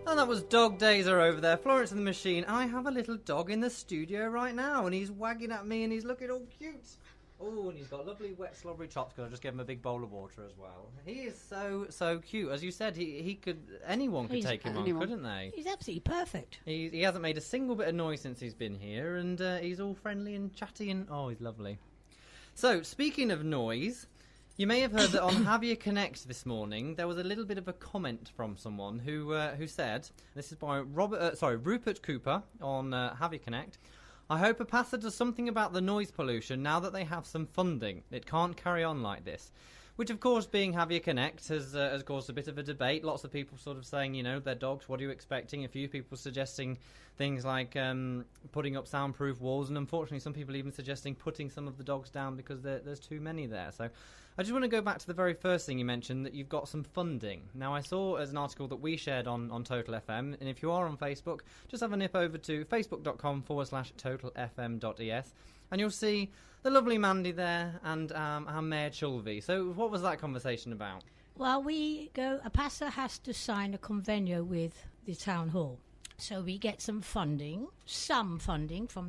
And that was Dog Days Are Over there, Florence and the Machine. I have a little dog in the studio right now, and he's wagging at me, and he's looking all cute. Oh, and he's got lovely wet slobbery chops, because I just gave him a big bowl of water as well. He is so cute. As you said, he could, anyone could take him on, couldn't they? He's absolutely perfect. He hasn't made a single bit of noise since he's been here, and he's all friendly and chatty, and oh, he's lovely. So, speaking of noise, you may have heard that on Javier Connect this morning, there was a little bit of a comment from someone who said, this is by Rupert Cooper on Javier Connect, I hope APASA does something about the noise pollution now that they have some funding. It can't carry on like this. Which, of course, being Javier Connect has caused a bit of a debate. Lots of people sort of saying, you know, their dogs, what are you expecting? A few people suggesting things like putting up soundproof walls. And unfortunately, some people even suggesting putting some of the dogs down because there's too many there. So I just want to go back to the very first thing you mentioned, that you've got some funding. Now, I saw as an article that we shared on Total FM. And if you are on Facebook, just have a nip over to facebook.com/totalfm.es. And you'll see the lovely Mandy there and our Mayor Chulvey. So what was that conversation about? Well, APASA has to sign a convenio with the town hall. So we get some funding from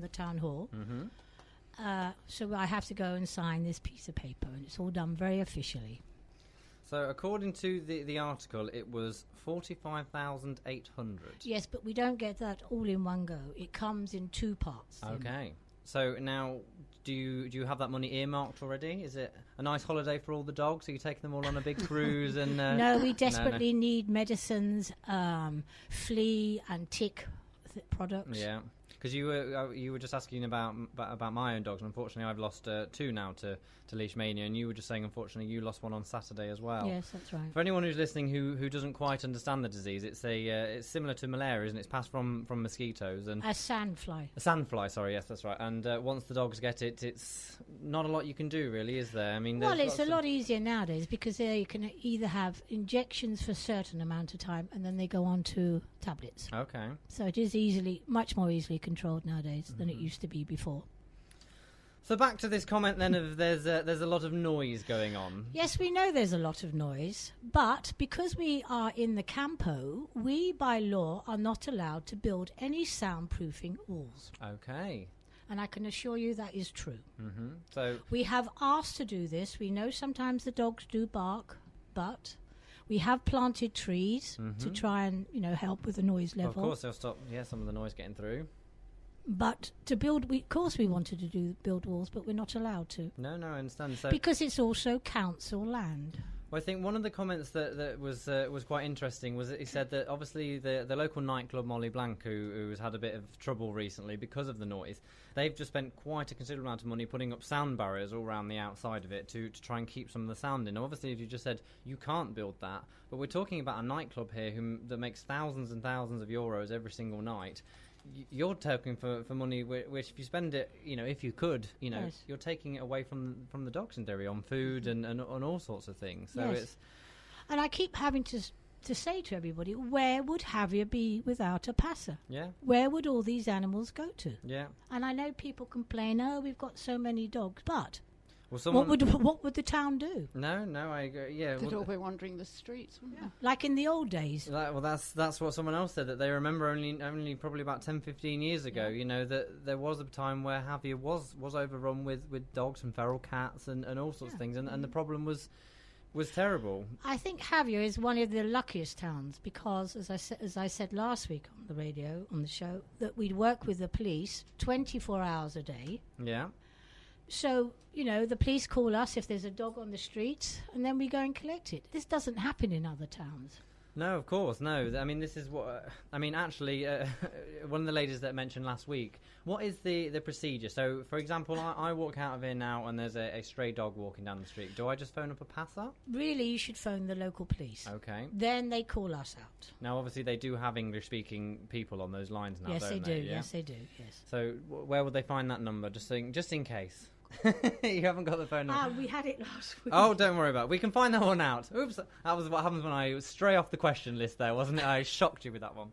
the town hall. Mm-hmm. So I have to go and sign this piece of paper, and it's all done very officially. So according to the article, it was 45,800. Yes, but we don't get that all in one go. It comes in two parts. Okay. So now, do you have that money earmarked already? Is it a nice holiday for all the dogs? Are you taking them all on a big cruise? And no, we desperately need medicines, flea and tick products. Yeah, because you were just asking about my own dogs, and unfortunately I've lost two now to leishmania, and you were just saying unfortunately you lost one on Saturday as well. Yes, that's right. For anyone who's listening who doesn't quite understand the disease, it's it's similar to malaria, isn't it? It's passed from mosquitoes and a sandfly. A sandfly, sorry, yes, that's right. And once the dogs get it, it's not a lot you can do, really, is there? I mean, well, it's a lot easier nowadays because there you can either have injections for a certain amount of time, and then they go on to tablets. Okay. So it is much more easily controlled nowadays than it used to be before. So back to this comment then of there's a lot of noise going on. Yes, we know there's a lot of noise, but because we are in the campo, we by law are not allowed to build any soundproofing walls. Okay. And I can assure you that is true. Mm-hmm. So we have asked to do this. We know sometimes the dogs do bark, but we have planted trees to try and help with the noise level. Of course, they'll stop some of the noise getting through. But to build, of course we wanted to build walls, but we're not allowed to. No, I understand. So because it's also council land. Well, I think one of the comments that was quite interesting was that he said that obviously the local nightclub Molly Blanc, who's had a bit of trouble recently because of the noise, they've just spent quite a considerable amount of money putting up sound barriers all around the outside of it to try and keep some of the sound in. Now, obviously, as you just said, you can't build that, but we're talking about a nightclub here that makes thousands and thousands of euros every single night. You're talking for money which if you spend it, if you could, yes. You're taking it away from the dogs in theory on food and on all sorts of things. So yes. And I keep having to say to everybody, where would Javier be without APASA? Yeah. Where would all these animals go to? Yeah. And I know people complain, we've got so many dogs, but what would the town do? No, I agree. Yeah, they'd all be wandering the streets, wouldn't they? Like in the old days. That's what someone else said, that they remember only probably about 10-15 years ago. That there was a time where Javier was overrun with dogs and feral cats and all sorts of things, and the problem was terrible. I think Javier is one of the luckiest towns because, as I said last week on the radio on the show, that we work with the police 24 hours a day. Yeah. So, the police call us if there's a dog on the street, and then we go and collect it. This doesn't happen in other towns. No, of course, no. I mean, this is what... actually, one of the ladies that mentioned last week, what is the procedure? So, for example, I walk out of here now and there's a stray dog walking down the street. Do I just phone up APASA? Really, you should phone the local police. Okay. Then they call us out. Now, obviously, they do have English-speaking people on those lines now, yes, don't they do. Yeah? Yes, they do, yes. So, where would they find that number, just in case? You haven't got the phone number. We had it last week. Oh, don't worry about it. We can find that one out. Oops, that was what happens when I stray off the question list there, wasn't it? I shocked you with that one.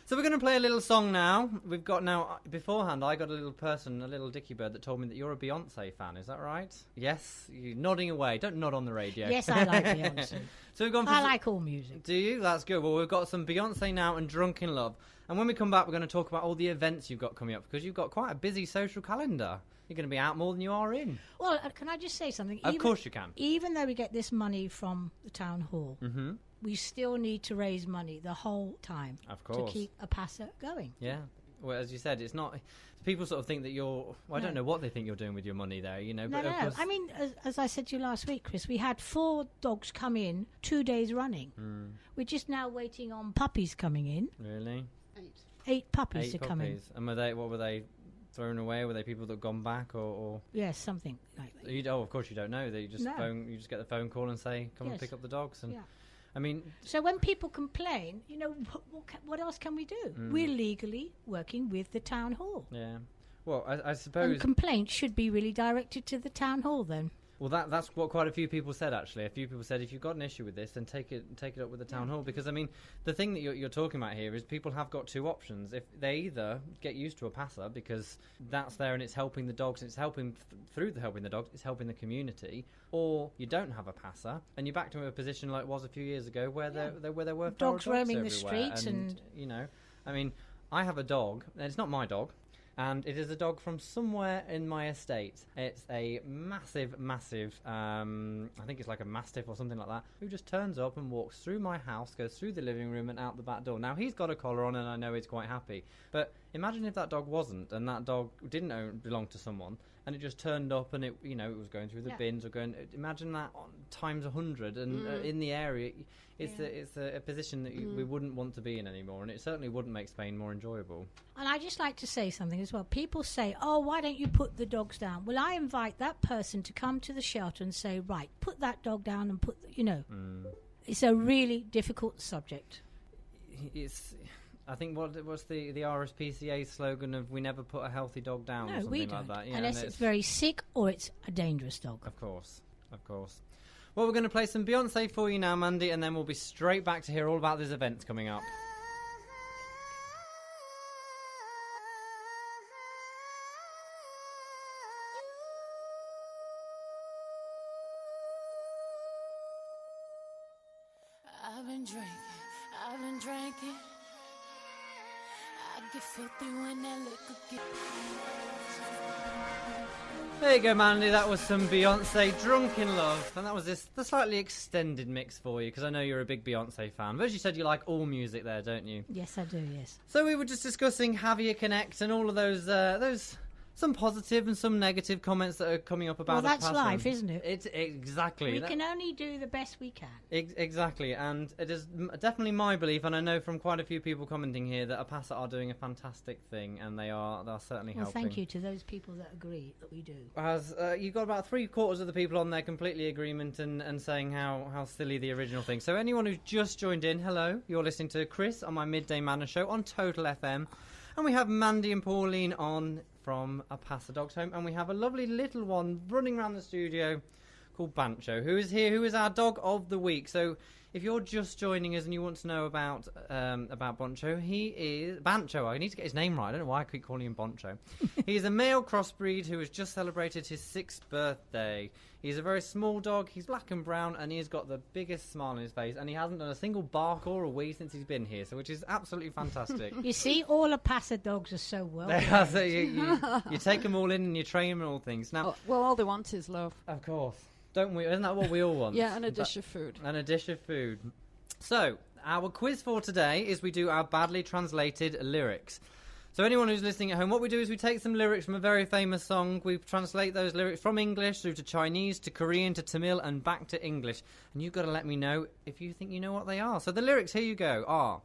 So we're going to play a little song now. We've got now, beforehand, I got a little dicky bird that told me that you're a Beyonce fan. Is that right? Yes? You're nodding away. Don't nod on the radio. Yes, I like Beyonce. So we've gone for I like all music. Do you? That's good. Well, we've got some Beyonce now and Drunk in Love. And when we come back, we're going to talk about all the events you've got coming up, because you've got quite a busy social calendar. You're going to be out more than you are in. Well, can I just say something? Of course you can. Even though we get this money from the town hall, we still need to raise money the whole time. Of course. To keep APASA going. Yeah. Well, as you said, it's not... People sort of think that you're... Well, I don't know what they think you're doing with your money there, you know. No, but of course, I mean, as I said to you last week, Chris, we had 4 dogs come in 2 days running. We're just now waiting on puppies coming in. Really? 8 puppies to come in. And what were they thrown away? Were they people that had gone back or? Yes, something like that. Of course you don't know. You just get the phone call and say, come and pick up the dogs. And I mean, so when people complain, you know, what else can we do? We're legally working with the town hall. Yeah. Well, I suppose... And complaints should be really directed to the town hall then. Well, that's what quite a few people said, actually. A few people said, if you've got an issue with this, then take it up with the town hall. Because, I mean, the thing that you're talking about here is people have got 2 options. If they either get used to APASA, because that's there and it's helping the dogs, it's helping helping the dogs, it's helping the community, or you don't have APASA, and you're back to a position like it was a few years ago where there were dogs roaming the everywhere. streets. And, you know, I mean, I have a dog, and it's not my dog. And it is a dog from somewhere in my estate. It's a massive, I think it's like a Mastiff or something like that, who just turns up and walks through my house, goes through the living room and out the back door. Now, he's got a collar on and I know he's quite happy. But imagine if that dog wasn't, and that dog didn't belong to someone, and it just turned up and it was going through the bins or going... Imagine that times 100 and in the area... It's a position that we wouldn't want to be in anymore, and it certainly wouldn't make Spain more enjoyable. And I just like to say something as well. People say, oh, why don't you put the dogs down? Well, I invite that person to come to the shelter and say, right, put that dog down and It's a really difficult subject. I think what's the RSPCA slogan of we never put a healthy dog down or something we don't. like that. Yeah, unless it's very sick or it's a dangerous dog. Of course. Well, we're going to play some Beyonce for you now, Mandy, and then we'll be straight back to hear all about these events coming up. I've been drinking. I get filthy when that liquor gets... There you go, Mandy. That was some Beyonce, Drunk in Love. And that was the slightly extended mix for you, because I know you're a big Beyonce fan. But as you said, you like all music there, don't you? Yes, I do, yes. So we were just discussing Javier Connect and all of those some positive and some negative comments that are coming up about Well, that's APASA. life, isn't it? It's exactly. We can only do the best we can. Exactly, and it is definitely my belief, and I know from quite a few people commenting here, that APASA are doing a fantastic thing, and they are certainly helping. Well, thank you to those people that agree that we do. As you've got about 3/4 of the people on there completely agreement and saying how silly the original thing. So anyone who's just joined in, hello, you're listening to Chris on my Midday Manor show on Total FM, and we have Mandy and Pauline on from APASA Dogs Home, and we have a lovely little one running around the studio called Bancho, who is here, who is our dog of the week. So if you're just joining us and you want to know about Bancho, he is Bancho. I need to get his name right. I don't know why I keep calling him Bancho. He's a male crossbreed who has just celebrated his 6th birthday. He's a very small dog. He's black and brown, and he has got the biggest smile on his face, and he hasn't done a single bark or a wee since he's been here, so which is absolutely fantastic. You see, all APASA dogs are so well. So you take them all in and you train them and all things. Now, well, all they want is love. Of course. Don't we? Isn't that what we all want? Yeah, and a dish of food. And a dish of food. So, our quiz for today is we do our badly translated lyrics. So anyone who's listening at home, what we do is we take some lyrics from a very famous song. We translate those lyrics from English through to Chinese, to Korean, to Tamil, and back to English. And you've got to let me know if you think you know what they are. So the lyrics, here you go, are...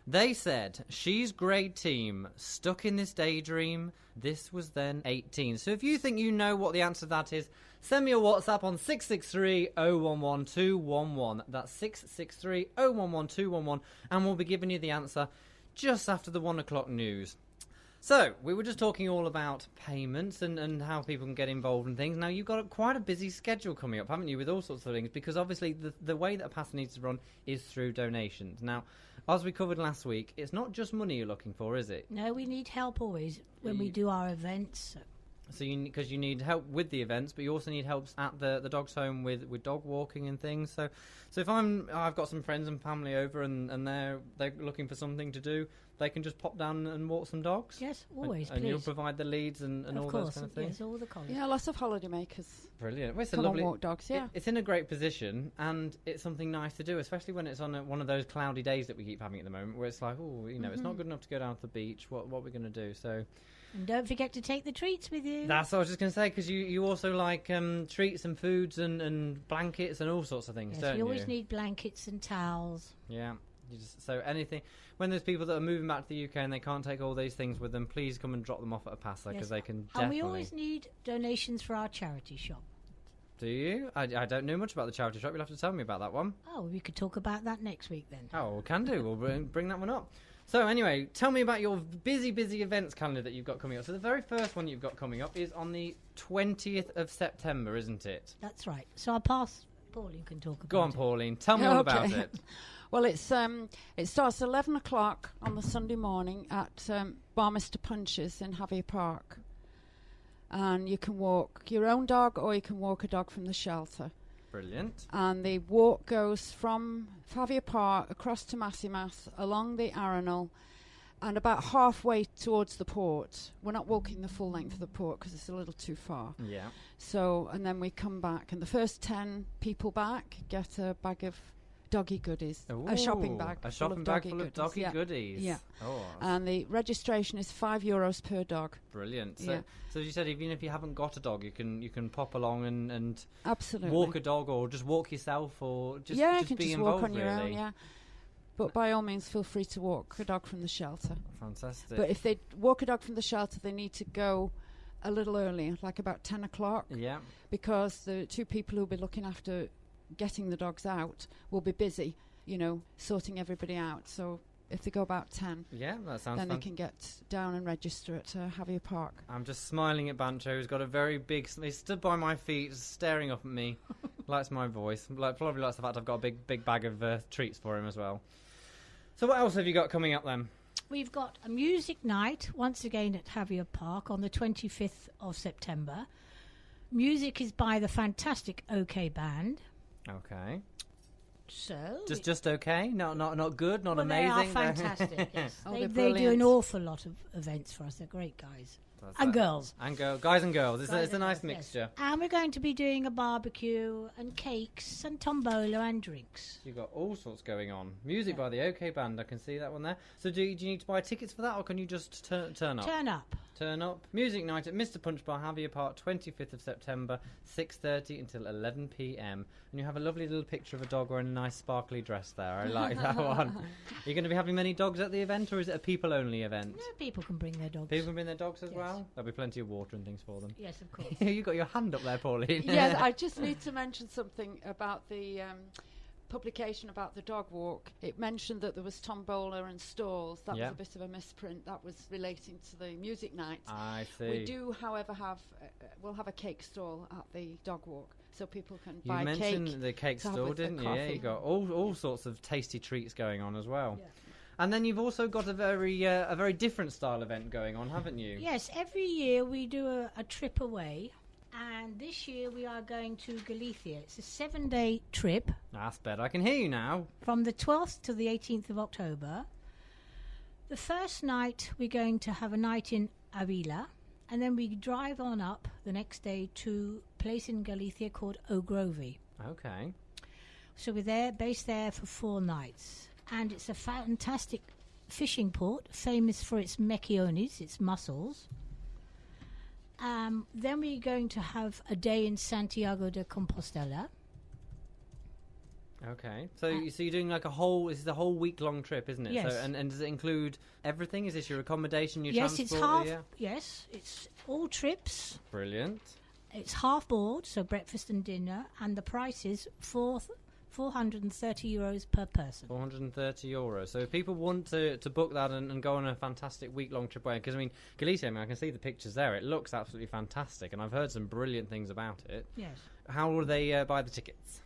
They said, she's grade team, stuck in this daydream, this was then 18. So if you think you know what the answer to that is, send me a WhatsApp on 663-011-211. That's 663-011-211, and we'll be giving you the answer just after the 1 o'clock news. So, we were just talking all about payments and how people can get involved in things. Now, you've got quite a busy schedule coming up, haven't you, with all sorts of things, because obviously the way that APASA needs to run is through donations. Now, as we covered last week, it's not just money you're looking for, is it? No, we need help always when we do our events. So because you need help with the events, but you also need help at the dog's home with dog walking and things. So if I've got some friends and family over and they're looking for something to do, they can just pop down and walk some dogs. Yes, always. And you'll provide the leads and all those kind of things. Yes, all the college. Yeah, lots of holiday makers. Brilliant. Well, it's Come a lovely on, walk dogs. Yeah. It's in a great position, and it's something nice to do, especially when it's on one of those cloudy days that we keep having at the moment, where it's like, it's not good enough to go down to the beach. What are we going to do? So. And don't forget to take the treats with you. That's what I was just going to say, because you also like treats and foods and blankets and all sorts of things, Yes, don't you? you always need blankets and towels. Yeah. So anything, when there's people that are moving back to the UK and they can't take all these things with them, please come and drop them off at APASA, because they can definitely... And we always need donations for our charity shop. Do you? I don't know much about the charity shop. You'll have to tell me about that one. Oh, we could talk about that next week then. Oh, we can do. We'll bring that one up. So anyway, tell me about your busy events calendar that you've got coming up. So the very first one you've got coming up is on the 20th of September, isn't it? That's right. So I'll pass... Pauline can talk about it. Go on, Pauline. Tell me all about it. Well, it starts at 11 o'clock on the Sunday morning at Bar Mr. Punch's in Javier Park. And you can walk your own dog or you can walk a dog from the shelter. Brilliant. And the walk goes from Javier Park across to Massimas, along the Arenal, and about halfway towards the port. We're not walking the full length of the port because it's a little too far. Yeah. So, and then we come back, and the first 10 people back get a bag of doggy goodies. A shopping bag. A shopping bag full of doggy goodies. Yeah. Oh. And the registration is €5 per dog. Brilliant. Yeah. So as you said, even if you haven't got a dog, you can pop along and absolutely walk a dog, or just walk yourself, or just you can be just involved, walk on your really. own. Yeah. But by all means, feel free to walk a dog from the shelter. Fantastic. But if they walk a dog from the shelter, they need to go a little earlier, like about 10 o'clock. Yeah. Because the two people who will be looking after getting the dogs out will be busy, sorting everybody out. So if they go about 10, yeah, that sounds then they can get down and register at Javier Park. I'm just smiling at Bancho, who's got a very big... He stood by my feet, staring up at me. Likes my voice. Probably likes the fact I've got a big bag of treats for him as well. So what else have you got coming up then? We've got a music night, once again at Javier Park, on the 25th of September. Music is by the fantastic OK Band. Okay. So just okay? Not good, not well, amazing? They are fantastic, yes. Oh, they they're do an awful lot of events for us. They're great guys. And girls. Guys and girls. It's Guys a and nice girls, mixture. yes. And we're going to be doing a barbecue and cakes and tombola and drinks. You've got all sorts going on. Music by the OK Band, I can see that one there. So do you need to buy tickets for that, or can you just turn up? Turn up. Music night at Mr. Punch Bar, Javier Park, 25th of September, 6:30 until 11 p.m. And you have a lovely little picture of a dog wearing a nice sparkly dress there. I like that one. Are you going to be having many dogs at the event, or is it a people-only event? No, people can bring their dogs. People can bring their dogs as Yes. well? There'll be plenty of water and things for them. Yes, of course. You got your hand up there, Pauline. Yes, I just need to mention something about the publication about the dog walk. It mentioned that there was tombola and stalls. That was a bit of a misprint. That was relating to the music night. I see. We do, however, we'll have a cake stall at the dog walk, so people can You buy cake. mentioned the cake stall, didn't you? Yeah, you got all sorts of tasty treats going on as well. Yeah. And then you've also got a very different style event going on, haven't you? Yes, every year we do a trip away. And this year we are going to Galicia. It's a 7-day trip. That's better. I can hear you now. From the 12th to the 18th of October. The first night we're going to have a night in Avila. And then we drive on up the next day to a place in Galicia called Ogrovi. Okay. So we're based there for 4 nights. And it's a fantastic fishing port, famous for its mechiones, its mussels. Then we're going to have a day in Santiago de Compostela. Okay. So you're doing like this is a whole week-long trip, isn't it? Yes. So, and does it include everything? Is this your accommodation, your Yes, transport? it's half. Yeah. Yes, it's all trips. Brilliant. It's half board, so breakfast and dinner, and the price is €430 per person. €430. So if people want to book that and go on a fantastic week-long trip away, because Galicia, I can see the pictures there. It looks absolutely fantastic, and I've heard some brilliant things about it. Yes. How will they buy the tickets?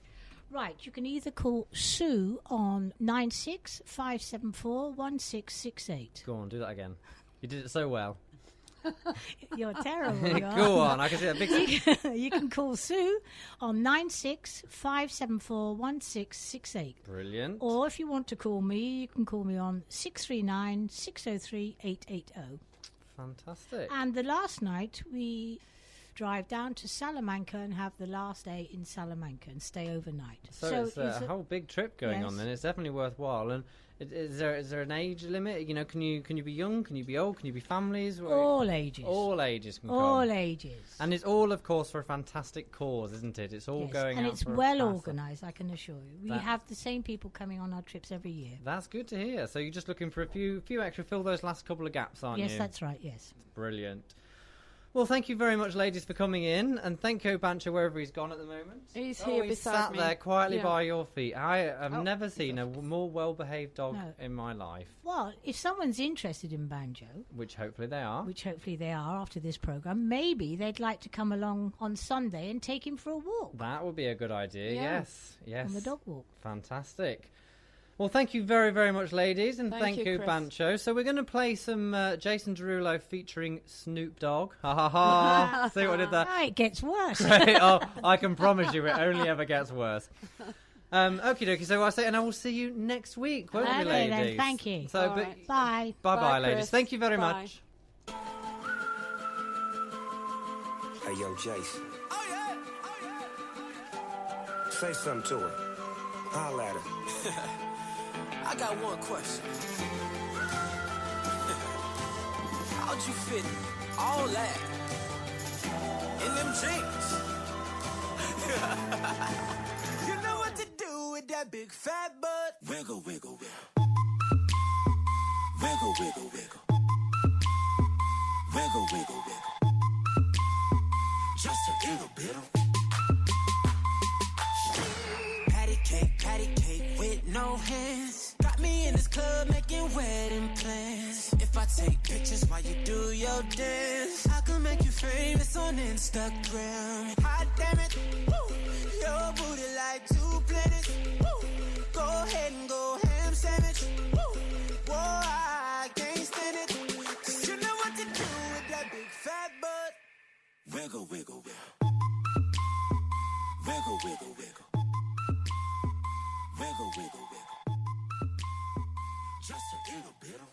Right, you can either call Sue on 965741668. Go on, do that again. You did it so well. You're terrible. You are. Go on, I can see that big... You can call Sue on 965741668. Brilliant. Or if you want to call me, you can call me on 639-603-880. Fantastic. And the last night we drive down to Salamanca and have the last day in Salamanca and stay overnight. So it's a whole big trip going on Yes. then. It's definitely worthwhile. And is there an age limit? You know, can you be young? Can you be old? Can you be families? All ages. All ages can All come. ages. And it's all, of course, for a fantastic cause, isn't it? It's all Yes, going and out it's for well APASA. organised, I can assure you. We That- have the same people coming on our trips every year. That's good to hear. So you're just looking for a few extra, fill those last couple of gaps, aren't you? Yes, that's right, yes. Brilliant. Well, thank you very much, ladies, for coming in, and thank you, Bancho, wherever he's gone at the moment. He's here he's beside sat me. there quietly Yeah. by your feet. I have Oh. never seen a more well-behaved dog No. in my life, Well, if someone's interested in banjo, which hopefully they are. which hopefully they are after this programme, maybe they'd like to come along on Sunday and take him for a walk That would be a good idea. Yeah. Yes. on the dog walk. Fantastic. Well, thank you very, very much, ladies, and Thank you, Chris. Bancho. So we're going to play some Jason Derulo featuring Snoop Dogg. Ha ha ha! See what I did there? Ah, it gets worse. Great. Oh, I can promise you, it only ever gets worse. Okie dokie. So I say, and I will see you next week, won't we, Okay, then, ladies? thank you. So, All but, right. Bye. bye, Bye, ladies. Chris. Thank you very Bye. much. Hey, yo, Jason. Say something to her. Holla at her. I got one question. How'd you fit all that in them jeans? You know what to do with that big fat butt. Wiggle, wiggle, wiggle. Wiggle, wiggle, wiggle. Wiggle, wiggle, wiggle. Just a little bit of patty cake with no hands. Got me in this club making wedding plans. If I take pictures while you do your dance, I can make you famous on Instagram. Hot damn it, woo. Your booty like 2 planets. Woo. Go ahead and go ham sandwich. Woo. Whoa, I can't stand it. 'Cause you know what to do with that big fat butt. Wiggle, wiggle, wiggle. Wiggle, wiggle, wiggle. Wiggle, wiggle, wiggle. Just a little bit of